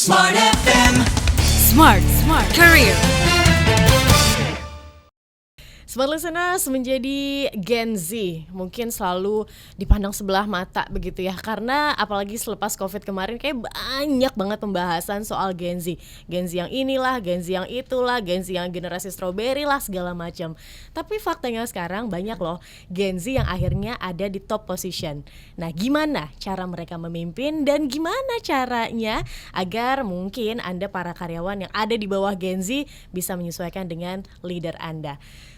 Smart FM. Smart Career. Smart listeners, menjadi Gen Z mungkin selalu dipandang sebelah mata begitu ya, karena apalagi selepas COVID kemarin kayak banyak banget pembahasan soal Gen Z. Gen Z yang inilah, Gen Z yang itulah, Gen Z yang generasi strawberry lah, segala macam. Tapi faktanya sekarang banyak loh Gen Z yang akhirnya ada di top position. Nah, gimana cara mereka memimpin dan gimana caranya agar mungkin Anda para karyawan yang ada di bawah Gen Z bisa menyesuaikan dengan leader Anda.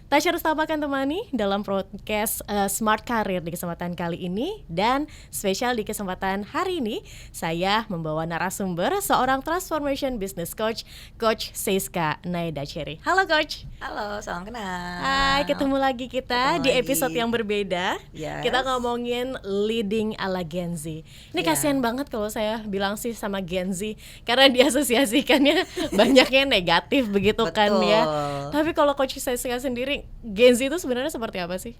Tasya Rustama akan temani dalam podcast Smart Career di kesempatan kali ini. Dan spesial di kesempatan hari ini, saya membawa narasumber seorang transformation business coach, Coach Seiska Naidacheri. Halo Coach. Halo, salam kenal. Hai, ketemu lagi kita di episode yang berbeda. Yes. Kita ngomongin leading ala Gen Z. Ini kasihan banget kalau saya bilang sih sama Gen Z, karena diasosiasikannya banyaknya negatif begitu kan ya. Tapi kalau Coach Seiska sendiri, Gen Z itu sebenarnya seperti apa sih?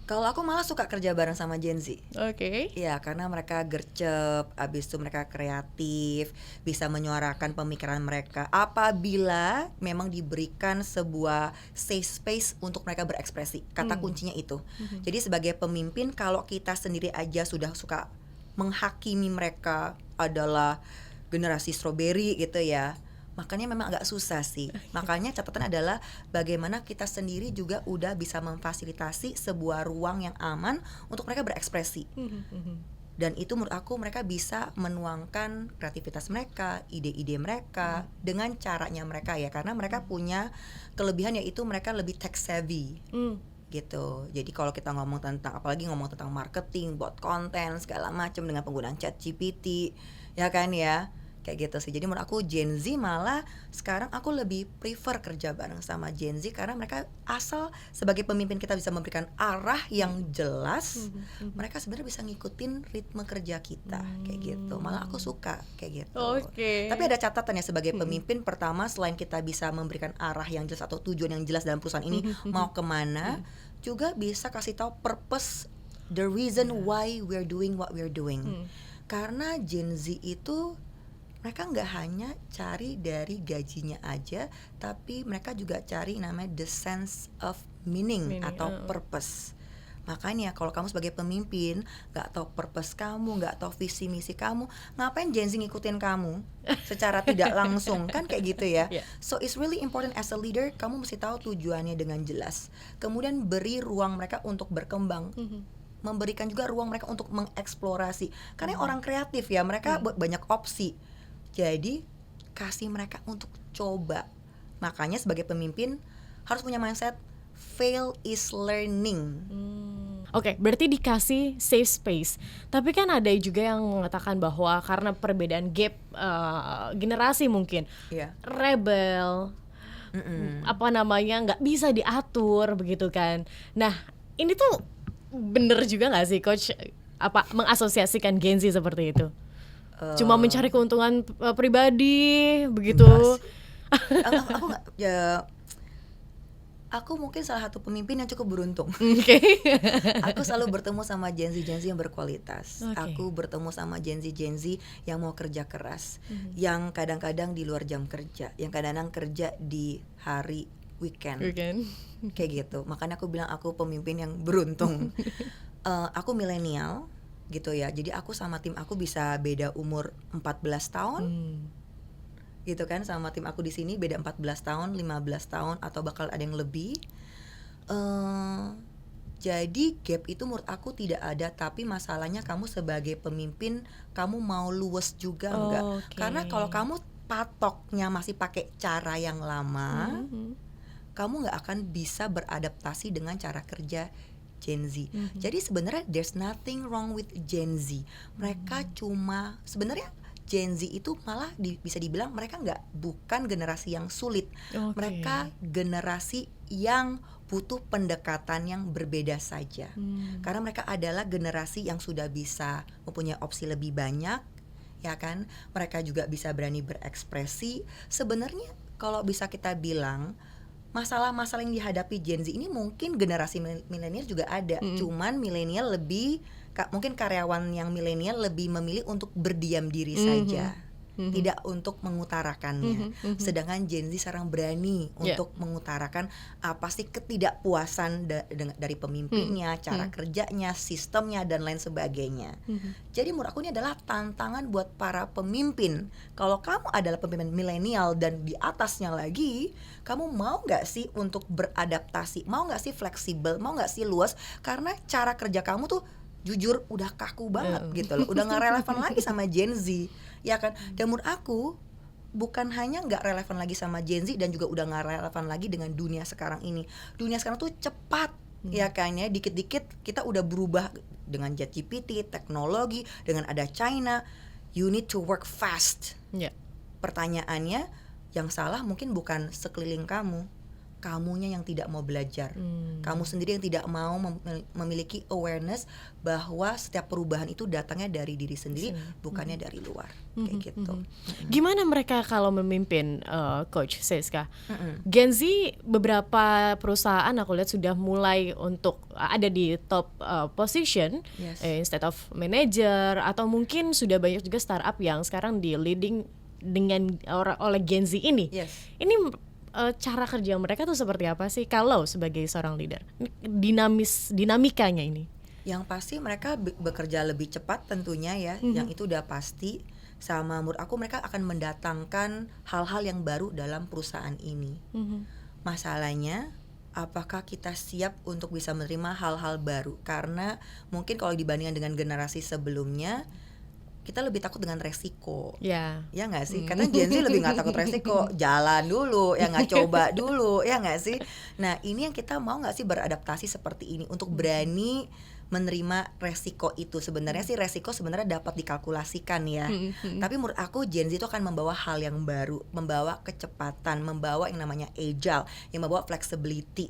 Kalau aku malah suka kerja bareng sama Gen Z. Oke. Iya, karena mereka gercep, abis itu mereka kreatif, bisa menyuarakan pemikiran mereka apabila memang diberikan sebuah safe space untuk mereka berekspresi. Kata kuncinya itu. Jadi sebagai pemimpin, kalau kita sendiri aja sudah suka menghakimi mereka adalah generasi strawberry gitu ya, makanya memang agak susah sih. Makanya catatan adalah bagaimana kita sendiri juga udah bisa memfasilitasi sebuah ruang yang aman untuk mereka berekspresi. Dan itu menurut aku mereka bisa menuangkan kreativitas mereka, ide-ide mereka dengan caranya mereka ya, karena mereka punya kelebihan yaitu mereka lebih tech savvy. Gitu. Jadi kalau kita ngomong tentang, apalagi ngomong tentang marketing, buat konten segala macam dengan penggunaan ChatGPT, ya kan ya. Kayak gitu sih. Jadi menurut aku Gen Z malah sekarang aku lebih prefer kerja bareng sama Gen Z, karena mereka asal sebagai pemimpin kita bisa memberikan arah yang jelas, mereka sebenarnya bisa ngikutin ritme kerja kita kayak gitu. Malah aku suka kayak gitu. Tapi ada catatannya sebagai pemimpin. Pertama, selain kita bisa memberikan arah yang jelas atau tujuan yang jelas dalam perusahaan ini mau kemana, juga bisa kasih tahu purpose, the reason why we're doing what we're doing. Karena Gen Z itu mereka nggak hanya cari dari gajinya aja, tapi mereka juga cari namanya the sense of meaning atau purpose. Makanya kalau kamu sebagai pemimpin nggak tahu purpose kamu, nggak tahu visi misi kamu, ngapain Gen Z ngikutin kamu secara tidak langsung, kan kayak gitu ya. So it's really important as a leader, kamu mesti tahu tujuannya dengan jelas. Kemudian beri ruang mereka untuk berkembang. Memberikan juga ruang mereka untuk mengeksplorasi. Karena orang kreatif ya, mereka banyak opsi. Jadi kasih mereka untuk coba. Makanya sebagai pemimpin harus punya mindset fail is learning. Oke, berarti dikasih safe space. Tapi kan ada juga yang mengatakan bahwa karena perbedaan gap generasi mungkin, rebel, apa namanya, nggak bisa diatur begitu kan. Nah, ini tuh bener juga nggak sih Coach? Apa mengasosiasikan Gen Z seperti itu? Cuma mencari keuntungan pribadi begitu. Aku nggak ya. Aku mungkin salah satu pemimpin yang cukup beruntung. Aku selalu bertemu sama Gen Z yang berkualitas. Aku bertemu sama Gen Z yang mau kerja keras, yang kadang-kadang di luar jam kerja, yang kadang-kadang kerja di hari weekend. Kayak gitu. Makanya aku bilang aku pemimpin yang beruntung. Aku milenial gitu ya. Jadi aku sama tim aku bisa beda umur 14 tahun. Gitu kan, sama tim aku di sini beda 14 tahun, 15 tahun atau bakal ada yang lebih. Jadi gap itu menurut aku tidak ada, tapi masalahnya kamu sebagai pemimpin kamu mau luwes juga enggak? Karena kalau kamu patoknya masih pakai cara yang lama, kamu nggak akan bisa beradaptasi dengan cara kerja Gen Z. Jadi sebenarnya there's nothing wrong with Gen Z. Mereka cuma sebenarnya Gen Z itu malah bisa dibilang mereka bukan generasi yang sulit. Mereka generasi yang butuh pendekatan yang berbeda saja. Karena mereka adalah generasi yang sudah bisa mempunyai opsi lebih banyak, ya kan? Mereka juga bisa berani berekspresi. Sebenarnya kalau bisa kita bilang masalah-masalah yang dihadapi Gen Z ini mungkin generasi milenial juga ada. Cuman milenial lebih mungkin karyawan yang milenial lebih memilih untuk berdiam diri saja. tidak untuk mengutarakannya. Sedangkan Gen Z sekarang berani untuk mengutarakan apa sih ketidakpuasan dari pemimpinnya, cara kerjanya, sistemnya dan lain sebagainya. Jadi menurut aku ini adalah tantangan buat para pemimpin. Kalau kamu adalah pemimpin milenial dan di atasnya lagi, kamu mau nggak sih untuk beradaptasi, mau nggak sih fleksibel, mau nggak sih luas, karena cara kerja kamu tuh jujur udah kaku banget gitu loh, udah nggak relevan lagi sama Gen Z, ya kan? Dan menurut aku bukan hanya nggak relevan lagi sama Gen Z dan juga udah nggak relevan lagi dengan dunia sekarang ini. Dunia sekarang tuh cepat, ya kan ya, dikit-dikit kita udah berubah dengan ChatGPT, teknologi, dengan ada China. You need to work fast. Pertanyaannya, yang salah mungkin bukan sekeliling kamu, kamunya yang tidak mau belajar, kamu sendiri yang tidak mau memiliki awareness bahwa setiap perubahan itu datangnya dari diri sendiri, bukannya dari luar, kayak gitu. Gimana mereka kalau memimpin, Coach Siska? Gen Z beberapa perusahaan aku lihat sudah mulai untuk ada di top position, instead of manager, atau mungkin sudah banyak juga startup yang sekarang di leading dengan oleh Gen Z ini. Ini cara kerja mereka tuh seperti apa sih kalau sebagai seorang leader? Dinamikanya ini. Yang pasti mereka bekerja lebih cepat tentunya ya, yang itu udah pasti. Sama menurut aku mereka akan mendatangkan hal-hal yang baru dalam perusahaan ini. Masalahnya, apakah kita siap untuk bisa menerima hal-hal baru? Karena mungkin kalau dibandingkan dengan generasi sebelumnya, kita lebih takut dengan resiko, ya nggak sih? Karena Gen Z lebih nggak takut resiko, jalan dulu, ya nggak coba dulu, ya nggak sih? Nah ini yang kita mau nggak sih beradaptasi seperti ini untuk berani menerima resiko itu. Sebenarnya sih resiko sebenarnya dapat dikalkulasikan ya. Tapi menurut aku Gen Z itu akan membawa hal yang baru, membawa kecepatan, membawa yang namanya agile, yang membawa flexibility.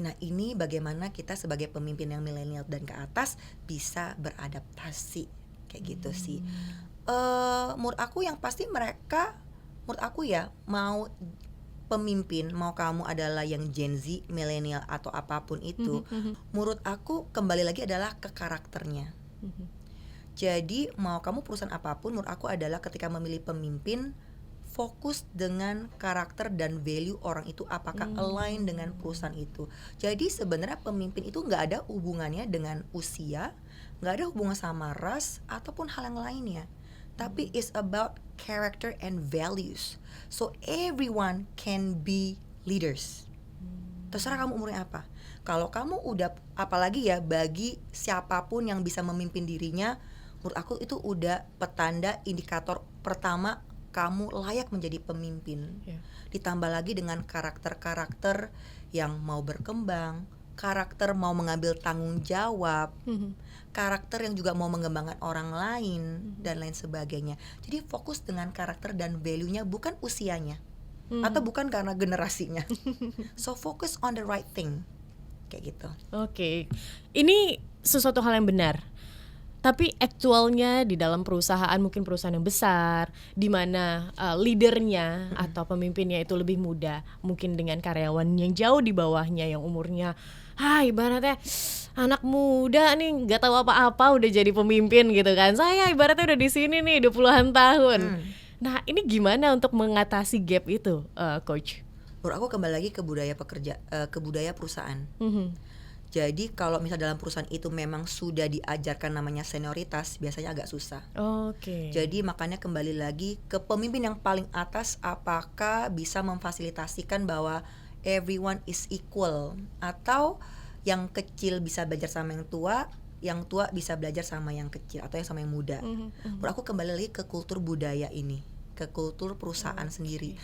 Nah ini bagaimana kita sebagai pemimpin yang milenial dan ke atas bisa beradaptasi. Kayak gitu sih. Menurut aku yang pasti mereka, menurut aku ya, mau pemimpin, mau kamu adalah yang Gen Z, milenial atau apapun itu, menurut aku kembali lagi adalah ke karakternya. Jadi mau kamu perusahaan apapun, menurut aku adalah ketika memilih pemimpin, fokus dengan karakter dan value orang itu apakah align dengan perusahaan itu. Jadi sebenarnya pemimpin itu nggak ada hubungannya dengan usia, nggak ada hubungan sama ras ataupun hal yang lainnya, tapi it's about character and values. So everyone can be leaders. Terserah kamu umurnya apa. Kalau kamu udah, apalagi ya bagi siapapun yang bisa memimpin dirinya, menurut aku itu udah petanda indikator pertama kamu layak menjadi pemimpin. Ditambah lagi dengan karakter-karakter yang mau berkembang, karakter mau mengambil tanggung jawab, karakter yang juga mau mengembangkan orang lain dan lain sebagainya. Jadi fokus dengan karakter dan value-nya, bukan usianya atau bukan karena generasinya. So focus on the right thing, kayak gitu. Oke. Ini sesuatu hal yang benar. Tapi aktualnya di dalam perusahaan, mungkin perusahaan yang besar, di mana leadernya atau pemimpinnya itu lebih muda, mungkin dengan karyawan yang jauh di bawahnya yang umurnya, ibaratnya anak muda nih nggak tahu apa-apa udah jadi pemimpin gitu kan. Saya ibaratnya udah di sini nih 20 puluhan tahun. Nah ini gimana untuk mengatasi gap itu, Coach? Menurut aku kembali lagi ke budaya ke budaya perusahaan. Jadi kalau misal dalam perusahaan itu memang sudah diajarkan namanya senioritas, biasanya agak susah. Jadi makanya kembali lagi ke pemimpin yang paling atas, apakah bisa memfasilitasikan bahwa everyone is equal, atau yang kecil bisa belajar sama yang tua bisa belajar sama yang kecil atau yang sama yang muda. Menurut aku kembali lagi ke kultur budaya ini, ke kultur perusahaan sendiri.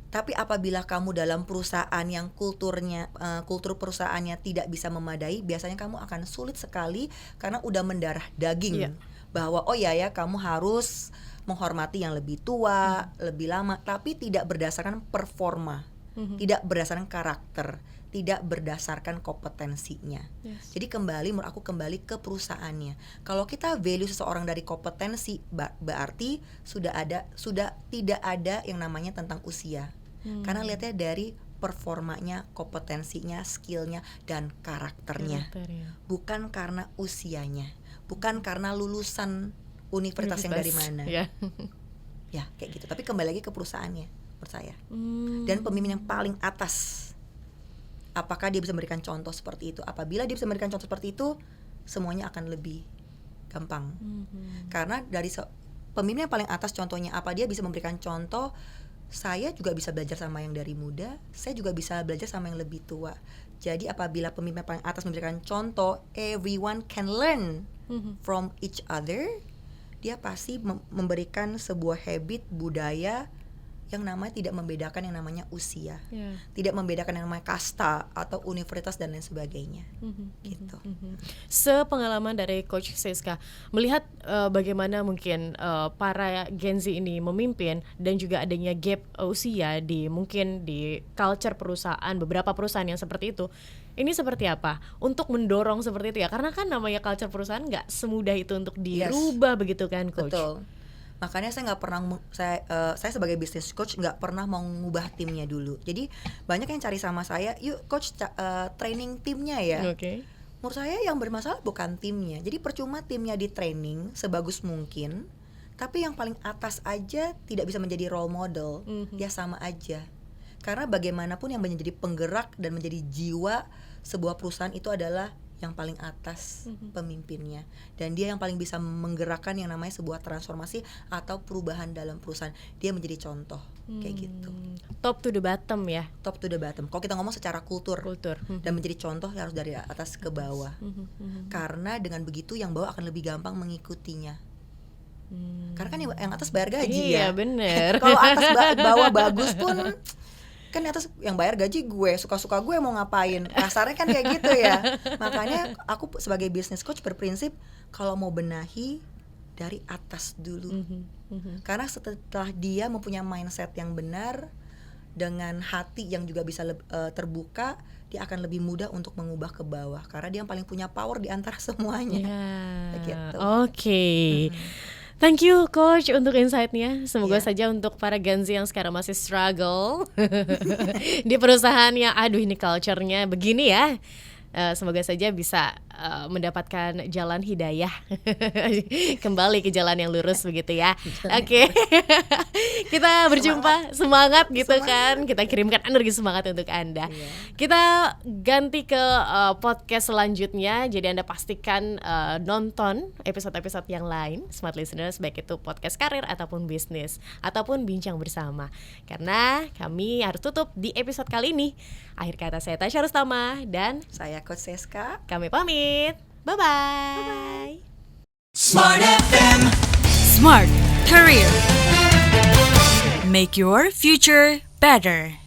Tapi apabila kamu dalam perusahaan yang kultur perusahaannya tidak bisa memadai, biasanya kamu akan sulit sekali karena udah mendarah daging bahwa kamu harus menghormati yang lebih tua, lebih lama, tapi tidak berdasarkan performa, tidak berdasarkan karakter, tidak berdasarkan kompetensinya. Jadi menurut aku kembali ke perusahaannya. Kalau kita value seseorang dari kompetensi, berarti sudah tidak ada yang namanya tentang usia. Karena lihatnya dari performanya, kompetensinya, skillnya, dan karakternya. Bukan karena usianya, bukan karena lulusan universitas yang dari mana. Ya kayak gitu. Tapi kembali lagi ke perusahaannya menurut saya. Dan pemimpin yang paling atas, apakah dia bisa memberikan contoh seperti itu? Apabila dia bisa memberikan contoh seperti itu, semuanya akan lebih gampang. Karena dari pemimpin yang paling atas contohnya apa, dia bisa memberikan contoh. Saya juga bisa belajar sama yang dari muda, saya juga bisa belajar sama yang lebih tua. Jadi apabila pemimpin paling atas memberikan contoh, everyone can learn from each other. Dia pasti memberikan sebuah habit, budaya yang namanya tidak membedakan yang namanya usia, tidak membedakan yang namanya kasta atau universitas dan lain sebagainya. Gitu. Sepengalaman dari Coach Siska, melihat bagaimana mungkin para Gen Z ini memimpin dan juga adanya gap usia mungkin di culture perusahaan, beberapa perusahaan yang seperti itu, ini seperti apa untuk mendorong seperti itu ya? Karena kan namanya culture perusahaan nggak semudah itu untuk dirubah begitu kan, Coach? Betul. Makanya saya nggak pernah, saya sebagai business coach nggak pernah mau mengubah timnya dulu. Jadi banyak yang cari sama saya, yuk coach training timnya ya. Menurut saya yang bermasalah bukan timnya. Jadi percuma timnya di training sebagus mungkin, tapi yang paling atas aja tidak bisa menjadi role model, ya sama aja. Karena bagaimanapun yang menjadi penggerak dan menjadi jiwa sebuah perusahaan itu adalah yang paling atas, pemimpinnya, dan dia yang paling bisa menggerakkan yang namanya sebuah transformasi atau perubahan dalam perusahaan. Dia menjadi contoh kayak gitu. Top to the bottom ya. Top to the bottom. Kalau kita ngomong secara kultur. Dan menjadi contoh harus dari atas ke bawah. Karena dengan begitu yang bawah akan lebih gampang mengikutinya. Karena kan yang atas bayar gaji ya. Iya bener. Kalau atas bawah bagus pun kan di atas yang bayar gaji gue, suka-suka gue mau ngapain, kasarnya kan kayak gitu ya. Makanya aku sebagai business coach berprinsip kalau mau benahi dari atas dulu. Karena setelah dia mempunyai mindset yang benar dengan hati yang juga bisa terbuka, dia akan lebih mudah untuk mengubah ke bawah karena dia yang paling punya power di antara semuanya. Gitu. Oke. Thank you Coach untuk insight-nya. Semoga saja untuk para Gen Z yang sekarang masih struggle di perusahaan yang aduh ini culture-nya begini ya. Semoga saja bisa mendapatkan jalan hidayah kembali ke jalan yang lurus begitu ya. Oke. Kita berjumpa semangat gitu kan. Kita kirimkan energi semangat untuk Anda. Kita ganti ke podcast selanjutnya. Jadi Anda pastikan nonton episode-episode yang lain Smart Listeners, baik itu podcast karir ataupun bisnis ataupun bincang bersama. Karena kami harus tutup di episode kali ini. Akhir kata saya Tasya Rustama dan saya Coach Siska. Kami pamit. Bye-bye. Smart FM. Smart Career. Make your future better.